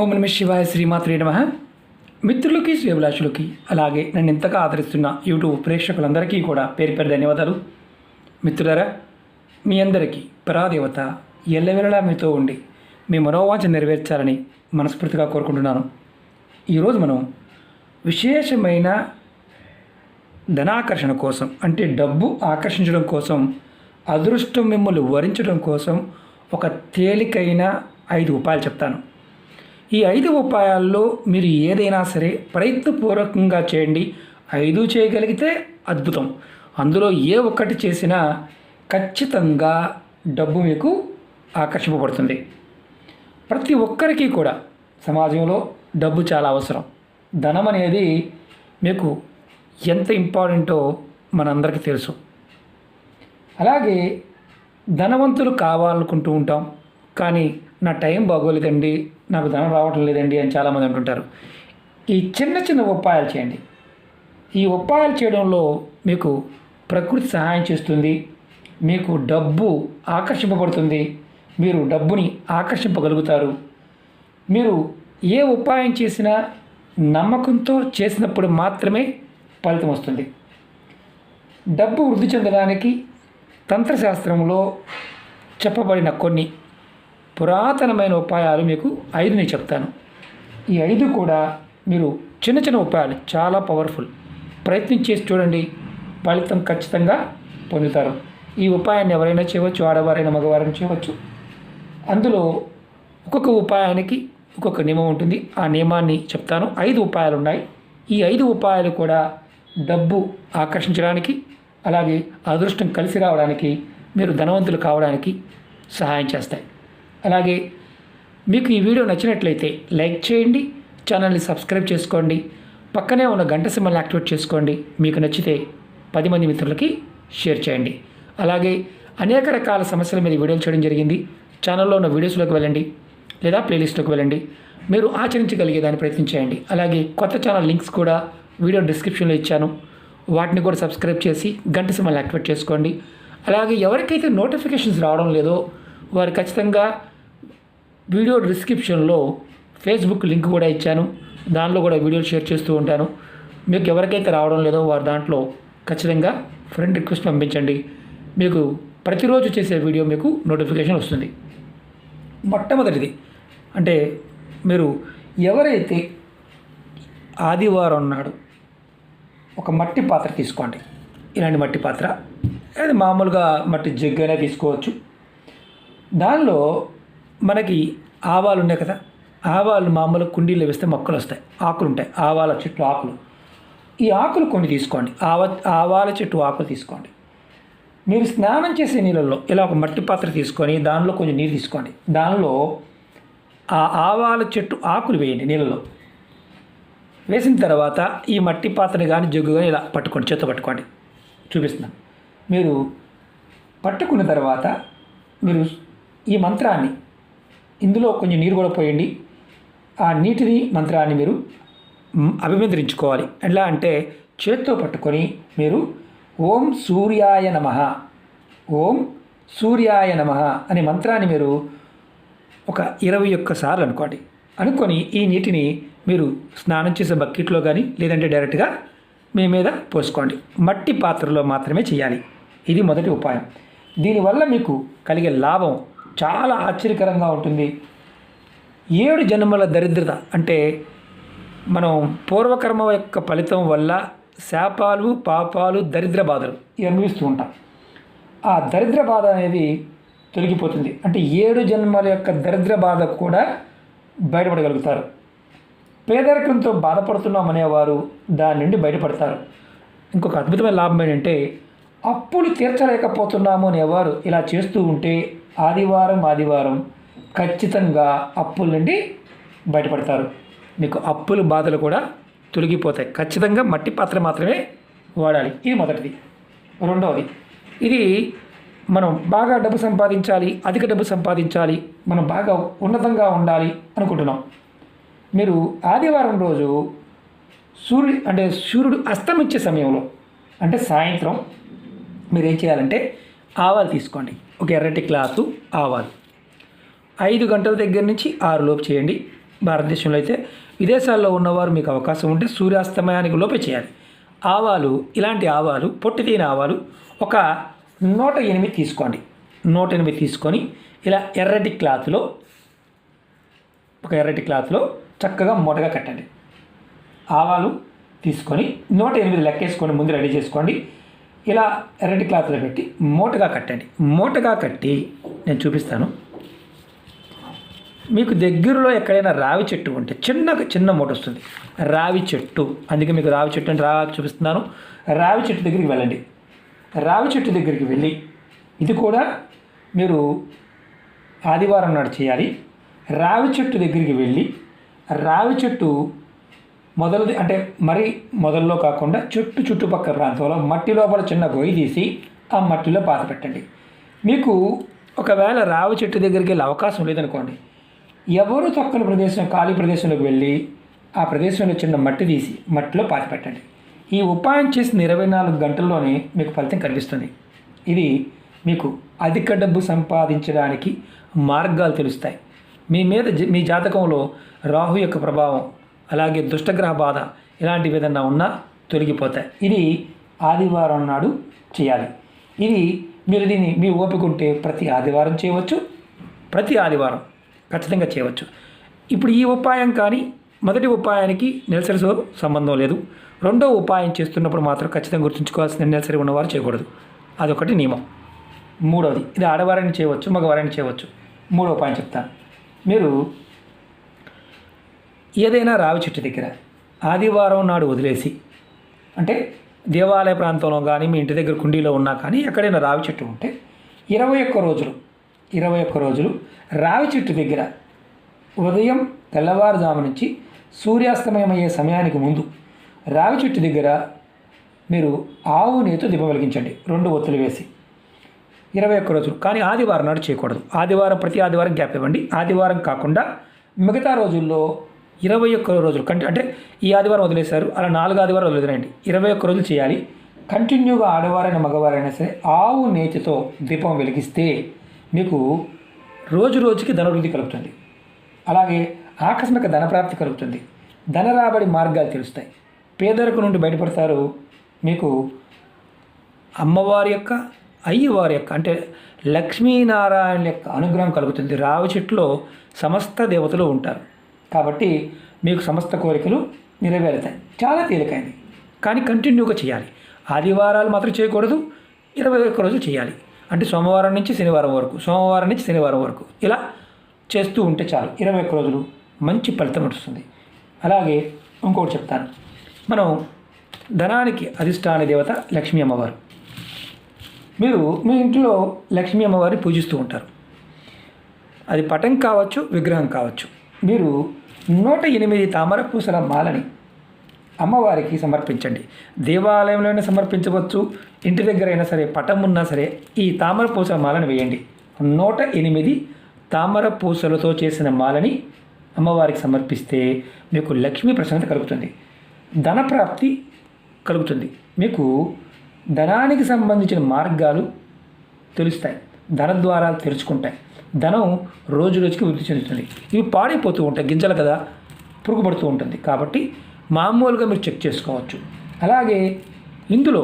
ఓం నమ శివాయ శ్రీమాత్రే నమః. మిత్రులకి శ్రేభిలాషులకి అలాగే నన్ను ఇంతగా ఆదరిస్తున్న యూట్యూబ్ ప్రేక్షకులందరికీ కూడా పేరు పేరు ధన్యవాదాలు. మిత్రులారా, మీ అందరికీ పరాదేవత ఎల్లవెల్లలా మీతో ఉండి మీ మనోవాంఛ నెరవేర్చాలని మనస్ఫూర్తిగా కోరుకుంటున్నాను. ఈరోజు మనం విశేషమైన ధనాకర్షణ కోసం, అంటే డబ్బు ఆకర్షించడం కోసం, అదృష్టం మిమ్మల్ని వరించడం కోసం ఒక తేలికైన 5 ఉపాయాలు చెప్తాను. ఈ 5 ఉపాయాల్లో మీరు ఏదైనా సరే ప్రయత్నపూర్వకంగా చేయండి. 5 చేయగలిగితే అద్భుతం. అందులో ఏ ఒక్కటి చేసినా ఖచ్చితంగా డబ్బు మీకు ఆకర్షింపబడుతుంది. ప్రతి ఒక్కరికి కూడా సమాజంలో డబ్బు చాలా అవసరం. ధనం అనేది మీకు ఎంత ఇంపార్టెంటో మనందరికీ తెలుసు. అలాగే ధనవంతులు కావాలనుకుంటూ ఉంటాం, కానీ నా టైం బాగోలేదండి, నాకు ధనం రావటం లేదండి అని చాలామంది అంటుంటారు. ఈ చిన్న చిన్న ఉపాయాలు చేయండి. ఈ ఉపాయాలు చేయడంలో మీకు ప్రకృతి సహాయం చేస్తుంది. మీకు డబ్బు ఆకర్షింపబడుతుంది. మీరు డబ్బుని ఆకర్షింపగలుగుతారు. మీరు ఏ ఉపాయం చేసినా నమ్మకంతో చేసినప్పుడు మాత్రమే ఫలితం వస్తుంది. డబ్బు వృద్ధి చెందడానికి తంత్రశాస్త్రంలో చెప్పబడిన కొన్ని పురాతనమైన ఉపాయాలు మీకు 5 చెప్తాను. ఈ 5 కూడా మీరు చిన్న చిన్న ఉపాయాలు, చాలా పవర్ఫుల్. ప్రయత్నం చేసి చూడండి, ఫలితం ఖచ్చితంగా పొందుతారు. ఈ ఉపాయాన్ని ఎవరైనా చేయవచ్చు, ఆడవారైనా మగవారైనా చేయవచ్చు. అందులో ఒక్కొక్క ఉపాయానికి ఒక్కొక్క నియమం ఉంటుంది. ఆ నియమాన్ని చెప్తాను. 5 ఉపాయాలు ఉన్నాయి. ఈ 5 ఉపాయాలు కూడా డబ్బు ఆకర్షించడానికి, అలాగే అదృష్టం కలిసి రావడానికి, మీరు ధనవంతులు కావడానికి సహాయం చేస్తాయి. అలాగే మీకు ఈ వీడియో నచ్చినట్లయితే లైక్ చేయండి, ఛానల్ని సబ్స్క్రైబ్ చేసుకోండి, పక్కనే ఉన్న గంట సింబల్ని యాక్టివేట్ చేసుకోండి. మీకు నచ్చితే 10 మంది మిత్రులకి షేర్ చేయండి. అలాగే అనేక రకాల సమస్యల మీద వీడియోలు చేయడం జరిగింది. ఛానల్లో ఉన్న వీడియోస్లోకి వెళ్ళండి, లేదా ప్లేలిస్ట్లోకి వెళ్ళండి. మీరు ఆచరించగలిగే దాన్ని ప్రయత్నం చేయండి. అలాగే కొత్త ఛానల్ లింక్స్ కూడా వీడియో డిస్క్రిప్షన్లో ఇచ్చాను. వాటిని కూడా సబ్స్క్రైబ్ చేసి గంట సింబల్ని యాక్టివేట్ చేసుకోండి. అలాగే ఎవరికైతే నోటిఫికేషన్స్ రావడం లేదో వారు ఖచ్చితంగా వీడియో డిస్క్రిప్షన్లో ఫేస్బుక్ లింక్ కూడా ఇచ్చాను. దానిలో కూడా వీడియోలు షేర్ చేస్తూ ఉంటాను. మీకు ఎవరికైతే రావడం లేదో వారు దాంట్లో ఖచ్చితంగా ఫ్రెండ్ రిక్వెస్ట్ పంపించండి. మీకు ప్రతిరోజు చేసే వీడియో మీకు నోటిఫికేషన్ వస్తుంది. మొట్టమొదటిది అంటే, మీరు ఎవరైతే ఆదివారం నాడు ఒక మట్టి పాత్ర తీసుకోండి. ఇలాంటి మట్టి పాత్ర, అది మామూలుగా మట్టి జగ్గనే తీసుకోవచ్చు. దానిలో మనకి ఆవాలు ఉన్నాయి కదా, ఆవాలు మామూలు కుండీలో వేస్తే మొక్కలు వస్తాయి, ఆకులు ఉంటాయి, ఆవాల చెట్టు ఆకులు. ఈ ఆకులు కొన్ని తీసుకోండి, ఆవాల చెట్టు ఆకులు తీసుకోండి. మీరు స్నానం చేసే నీళ్ళల్లో ఇలా ఒక మట్టి పాత్ర తీసుకొని దానిలో కొంచెం నీరు తీసుకోండి. దానిలో ఆ ఆవాల చెట్టు ఆకులు వేయండి నీళ్ళలో. వేసిన తర్వాత ఈ మట్టి పాత్రని కానీ జగ్గు కానీ ఇలా పట్టుకోండి, చేత్తో పట్టుకోండి. చూపిస్తున్నాను. మీరు పట్టుకున్న తర్వాత మీరు ఈ మంత్రాన్ని, ఇందులో కొంచెం నీరు కూడా పోయండి. ఆ నీటిని మంత్రాన్ని మీరు అభిమంత్రించుకోవాలి. ఎలా అంటే, చేత్తో పట్టుకొని మీరు ఓం సూర్యాయ నమః, ఓం సూర్యాయ నమః అనే మంత్రాన్ని మీరు ఒక 21 సార్లు అనుకోండి. అనుకొని ఈ నీటిని మీరు స్నానం చేసే బకెట్లో కానీ లేదంటే డైరెక్ట్గా మీ మీద పోసుకోండి. మట్టి పాత్రలో మాత్రమే చేయాలి. ఇది మొదటి ఉపాయం. దీనివల్ల మీకు కలిగే లాభం చాలా ఆశ్చర్యకరంగా ఉంటుంది. 7 జన్మల దరిద్రత, అంటే మనం పూర్వకర్మ యొక్క ఫలితం వల్ల శాపాలు, పాపాలు, దరిద్ర బాధలు ఇవి అనుభవిస్తూ ఉంటాం. ఆ దరిద్ర బాధ అనేది తొలగిపోతుంది. అంటే 7 జన్మల యొక్క దరిద్ర బాధ కూడా బయటపడగలుగుతారు. పేదరికంతో బాధపడుతున్నాం అనేవారు దాని నుండి బయటపడతారు. ఇంకొక అద్భుతమైన లాభం ఏంటంటే, అప్పులు తీర్చలేకపోతున్నాము అనేవారు ఇలా చేస్తూ ఉంటే ఆదివారం ఖచ్చితంగా అప్పుల నుండి బయటపడతారు. మీకు అప్పుల బాధలు కూడా తొలగిపోతాయి. ఖచ్చితంగా మట్టి పాత్ర మాత్రమే వాడాలి. ఇది మొదటిది. రెండవది, ఇది మనం బాగా డబ్బు సంపాదించాలి, అధిక డబ్బు సంపాదించాలి, మనం బాగా ఉన్నతంగా అనుకుంటున్నాం. మీరు ఆదివారం రోజు సూర్యుడు అస్తమించే సమయంలో, అంటే సాయంత్రం, మీరు ఏం చేయాలంటే ఆవాలు తీసుకోండి. ఒక ఎర్రటి క్లాతు ఆవాలు 5 గంటల దగ్గర నుంచి 6 లోపు చేయండి. భారతదేశంలో అయితే, విదేశాల్లో ఉన్నవారు మీకు అవకాశం ఉంటే సూర్యాస్తమయానికి లోపే చేయాలి. ఆవాలు, ఇలాంటి ఆవాలు, పొట్టి తీయని ఆవాలు ఒక 108 తీసుకోండి. 108 తీసుకొని ఇలా ఎర్రటి క్లాత్లో, ఒక ఎర్రటి క్లాత్లో చక్కగా మూటగా కట్టండి. ఆవాలు తీసుకొని 108 లెక్కేసుకొని ముందు రెడీ చేసుకోండి. ఇలా ఎర్రటి క్లాత్లో పెట్టి మూటగా కట్టండి. మూటగా కట్టి నేను చూపిస్తాను. మీకు దగ్గరలో ఎక్కడైనా రావి చెట్టు ఉంటే చిన్న మూట వస్తుంది, రావి చెట్టు. అందుకే మీకు రావి చెట్టు అంటే రావి చూపిస్తున్నాను. రావి చెట్టు దగ్గరికి వెళ్ళండి. రావి చెట్టు దగ్గరికి వెళ్ళి, ఇది కూడా మీరు ఆదివారం నాడు చేయాలి. రావి చెట్టు దగ్గరికి వెళ్ళి, రావి చెట్టు మొదలది అంటే మరీ మొదల్లో కాకుండా చుట్టుపక్కల ప్రాంతంలో మట్టి లోపల చిన్న గొయ్యి తీసి ఆ మట్టిలో పాత పెట్టండి. మీకు ఒకవేళ రావి చెట్టు దగ్గరికి వెళ్ళే అవకాశం లేదనుకోండి, ఎవరు తొక్కని ప్రదేశం, ఖాళీ ప్రదేశంలోకి వెళ్ళి ఆ ప్రదేశంలో చిన్న మట్టి తీసి మట్టిలో పాతి పెట్టండి. ఈ ఉపాయం చేసిన 24 గంటల్లోనే మీకు ఫలితం కనిపిస్తుంది. ఇది మీకు అధిక డబ్బు సంపాదించడానికి మార్గాలు తెలుస్తాయి. మీ జాతకంలో రాహు యొక్క ప్రభావం, అలాగే దుష్టగ్రహ బాధ ఇలాంటివి ఏదన్నా ఉన్నా తొలగిపోతాయి. ఇది ఆదివారం నాడు చేయాలి. ఇది మీరు దీన్ని మీ ఓపిక ఉంటే ప్రతి ఆదివారం చేయవచ్చు, ప్రతి ఆదివారం ఖచ్చితంగా చేయవచ్చు. ఇప్పుడు ఈ ఉపాయం కానీ మొదటి ఉపాయానికి నెలసరితో సంబంధం లేదు. రెండో ఉపాయం చేస్తున్నప్పుడు మాత్రం ఖచ్చితంగా గుర్తుంచుకోవాల్సిన నెలసరి ఉన్నవారు చేయకూడదు. అదొకటి నియమం. మూడవది, ఇది ఆడవారిని చేయవచ్చు, మగవారిని చేయవచ్చు. మూడో ఉపాయం చెప్తాను. మీరు ఏదైనా రావి చెట్టు దగ్గర ఆదివారం నాడు వదిలేసి, అంటే దేవాలయ ప్రాంతంలో కానీ మీ ఇంటి దగ్గర కుండీలో ఉన్నా కానీ ఎక్కడైనా రావి చెట్టు ఉంటే 21 రోజులు రావి చెట్టు దగ్గర ఉదయం తెల్లవారుజాము నుంచి సూర్యాస్తమయం అయ్యే సమయానికి ముందు రావి చెట్టు దగ్గర మీరు ఆవు నేతితో దీపం వెలిగించండి, 2 ఒత్తులు వేసి. 21 రోజులు. కానీ ఆదివారం నాడు చేయకూడదు. ప్రతి ఆదివారం గ్యాప్ ఇవ్వండి. ఆదివారం కాకుండా మిగతా రోజుల్లో 21 రోజులు అంటే ఈ ఆదివారం వదిలేశారు, అలా 4 ఆదివారం వదిలేరండి. 21 రోజులు చేయాలి. కంటిన్యూగా ఆడవారైనా మగవారైనా సరే ఆవు నేతితో దీపం వెలిగిస్తే మీకు రోజుకి ధనవృద్ధి కలుగుతుంది. అలాగే ఆకస్మిక ధనప్రాప్తి కలుగుతుంది. ధన రాబడి మార్గాలు తెలుస్తాయి. పేదరికం నుండి బయటపడతారు. మీకు అమ్మవారి యొక్క, అయ్యవారి యొక్క అంటే లక్ష్మీనారాయణ యొక్క అనుగ్రహం కలుగుతుంది. రావి చెట్టులో సమస్త దేవతలు ఉంటారు కాబట్టి మీకు సమస్త కోరికలు నెరవేరుతాయి. చాలా తేలికైంది, కానీ కంటిన్యూగా చేయాలి. ఆదివారాలు మాత్రం చేయకూడదు. 21 రోజులు చేయాలి. అంటే సోమవారం నుంచి శనివారం వరకు ఇలా చేస్తూ ఉంటే చాలు. 21 రోజులు మంచి ఫలితం వస్తుంది. అలాగే ఇంకోటి చెప్తాను. మనం ధనానికి అధిష్టాన దేవత లక్ష్మీ అమ్మవారు. మీరు మీ ఇంట్లో లక్ష్మీ అమ్మవారిని పూజిస్తూ ఉంటారు. అది పటం కావచ్చు, విగ్రహం కావచ్చు. మీరు 108 తామర పూసల మాలని అమ్మవారికి సమర్పించండి. దేవాలయంలోనే సమర్పించవచ్చు, ఇంటి దగ్గర అయినా సరే, పటం ఉన్నా సరే ఈ తామర పూసల మాలను వేయండి. 108 తామర పూసలతో చేసిన మాలని అమ్మవారికి సమర్పిస్తే మీకు లక్ష్మీ ప్రసన్నత కలుగుతుంది, ధనప్రాప్తి కలుగుతుంది. మీకు ధనానికి సంబంధించిన మార్గాలు తెలుస్తాయి, ధన ద్వారాలు తెరుచుకుంటాయి. ధనం రోజుకి వృద్ధి చెందుతుంది. ఇవి పాడైపోతూ ఉంటాయి, గింజలు కదా, పురుగు పడుతూ ఉంటుంది. కాబట్టి మామూలుగా మీరు చెక్ చేసుకోవచ్చు. అలాగే ఇందులో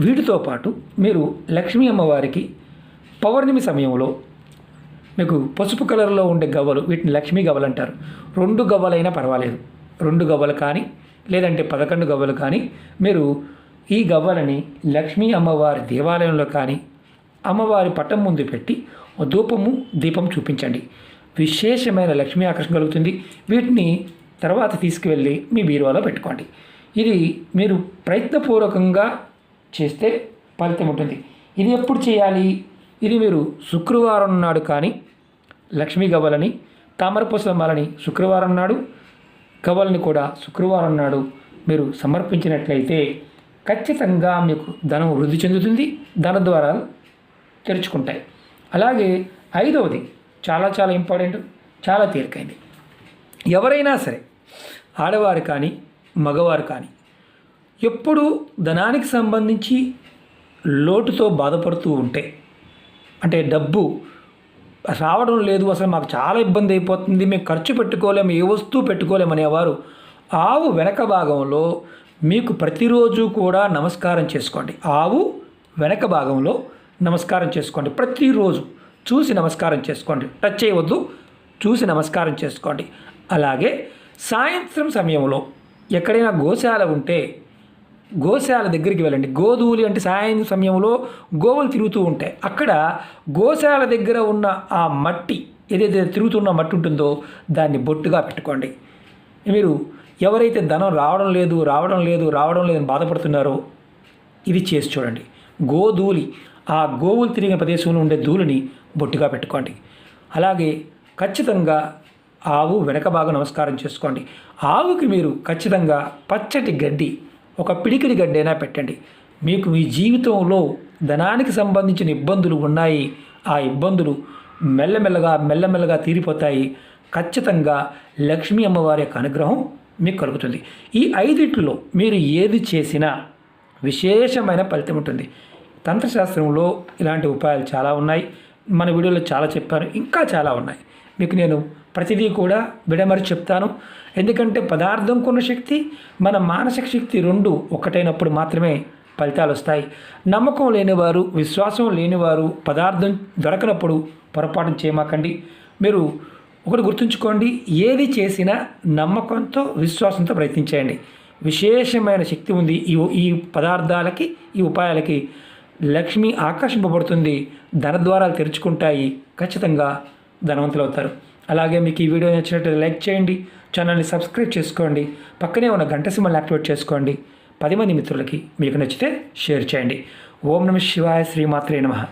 వీటితో పాటు మీరు లక్ష్మీ అమ్మవారికి పౌర్ణమి సమయంలో మీకు పసుపు కలర్లో ఉండే గవ్వలు, వీటిని లక్ష్మీ గవ్వలు అంటారు. 2 గవ్వలైనా పర్వాలేదు, 2 గవ్వలు కానీ లేదంటే 11 గవ్వలు కానీ మీరు ఈ గవ్వలని లక్ష్మీ అమ్మవారి దేవాలయంలో కానీ అమ్మవారి పటం ముందు పెట్టి ధూపము దీపం చూపించండి. విశేషమైన లక్ష్మీ ఆకర్షణ కలుగుతుంది. వీటిని తర్వాత తీసుకువెళ్ళి మీ బీరువాలో పెట్టుకోండి. ఇది మీరు ప్రయత్నపూర్వకంగా చేస్తే ఫలితం ఉంటుంది. ఇది ఎప్పుడు చేయాలి? ఇది మీరు శుక్రవారం నాడు కానీ లక్ష్మీ గవ్వలని, తామరపూసల మాలని శుక్రవారం నాడు, గవ్వలని కూడా శుక్రవారం నాడు మీరు సమర్పించినట్లయితే ఖచ్చితంగా మీకు ధనం వృద్ధి చెందుతుంది, ధన ద్వారాలు తెరుచుకుంటాయి. అలాగే 5వది చాలా చాలా ఇంపార్టెంట్, చాలా తేలికైంది. ఎవరైనా సరే ఆడవారు కానీ మగవారు కానీ ఎప్పుడు ధనానికి సంబంధించి లోటుతో బాధపడుతూ ఉంటే, అంటే డబ్బు రావడం లేదు, అసలు మాకు చాలా ఇబ్బంది అయిపోతుంది, మేము ఖర్చు పెట్టుకోలేము, ఏ వస్తువు పెట్టుకోలేము అనేవారు ఆవు వెనక భాగంలో మీకు ప్రతిరోజు కూడా నమస్కారం చేసుకోండి. ఆవు వెనక భాగంలో నమస్కారం చేసుకోండి. ప్రతిరోజు చూసి నమస్కారం చేసుకోండి. టచ్ చేయవద్దు, చూసి నమస్కారం చేసుకోండి. అలాగే సాయంత్రం సమయంలో ఎక్కడైనా గోశాల ఉంటే గోశాల దగ్గరికి వెళ్ళండి. గోధూళి అంటే సాయంత్రం సమయంలో గోవులు తిరుగుతూ ఉంటాయి. అక్కడ గోశాల దగ్గర ఉన్న ఆ మట్టి, ఏదైతే తిరుగుతున్న మట్టి ఉంటుందో దాన్ని బొట్టుగా పెట్టుకోండి. మీరు ఎవరైతే ధనం రావడం లేదు అని బాధపడుతున్నారో ఇది చేసి చూడండి. గోధూళి, ఆ గోవులు తిరిగిన ప్రదేశంలో ఉండే ధూళిని బొట్టుగా పెట్టుకోండి. అలాగే ఖచ్చితంగా ఆవు వెనక భాగం నమస్కారం చేసుకోండి. ఆవుకి మీరు ఖచ్చితంగా పచ్చటి గడ్డి, ఒక పిడికిడి గడ్డి అయినా పెట్టండి. మీకు మీ జీవితంలో ధనానికి సంబంధించిన ఇబ్బందులు ఉన్నాయి, ఆ ఇబ్బందులు మెల్లమెల్లగా తీరిపోతాయి. ఖచ్చితంగా లక్ష్మీ అమ్మవారి యొక్క అనుగ్రహం మీకు కలుగుతుంది. ఈ 5 మీరు ఏది చేసినా విశేషమైన ఫలితం ఉంటుంది. తంత్రశాస్త్రంలో ఇలాంటి ఉపాయాలు చాలా ఉన్నాయి. మన వీడియోలో చాలా చెప్పాను, ఇంకా చాలా ఉన్నాయి. మీకు నేను ప్రతిదీ కూడా విడమరి చెప్తాను. ఎందుకంటే పదార్థంకున్న శక్తి, మన మానసిక శక్తి 2 ఒకటైనప్పుడు మాత్రమే ఫలితాలు వస్తాయి. నమ్మకం లేనివారు, విశ్వాసం లేనివారు పదార్థం దొరకనప్పుడు పొరపాటు చేయమాకండి. మీరు ఒకటి గుర్తుంచుకోండి, ఏది చేసినా నమ్మకంతో, విశ్వాసంతో ప్రయత్నించేయండి. విశేషమైన శక్తి ఉంది ఈ పదార్థాలకి, ఈ ఉపాయాలకి. లక్ష్మి ఆకర్షింపబడుతుంది, ధనద్వారాలు తెరుచుకుంటాయి, ఖచ్చితంగా ధనవంతులు అవుతారు. అలాగే మీకు ఈ వీడియో నచ్చినట్లయితే లైక్ చేయండి, ఛానల్ని సబ్స్క్రైబ్ చేసుకోండి, పక్కనే ఉన్న గంట సింబల్ని యాక్టివేట్ చేసుకోండి. 10 మంది మిత్రులకి మీకు నచ్చితే షేర్ చేయండి. ఓం నమః శివాయ, శ్రీమాత్రే నమః.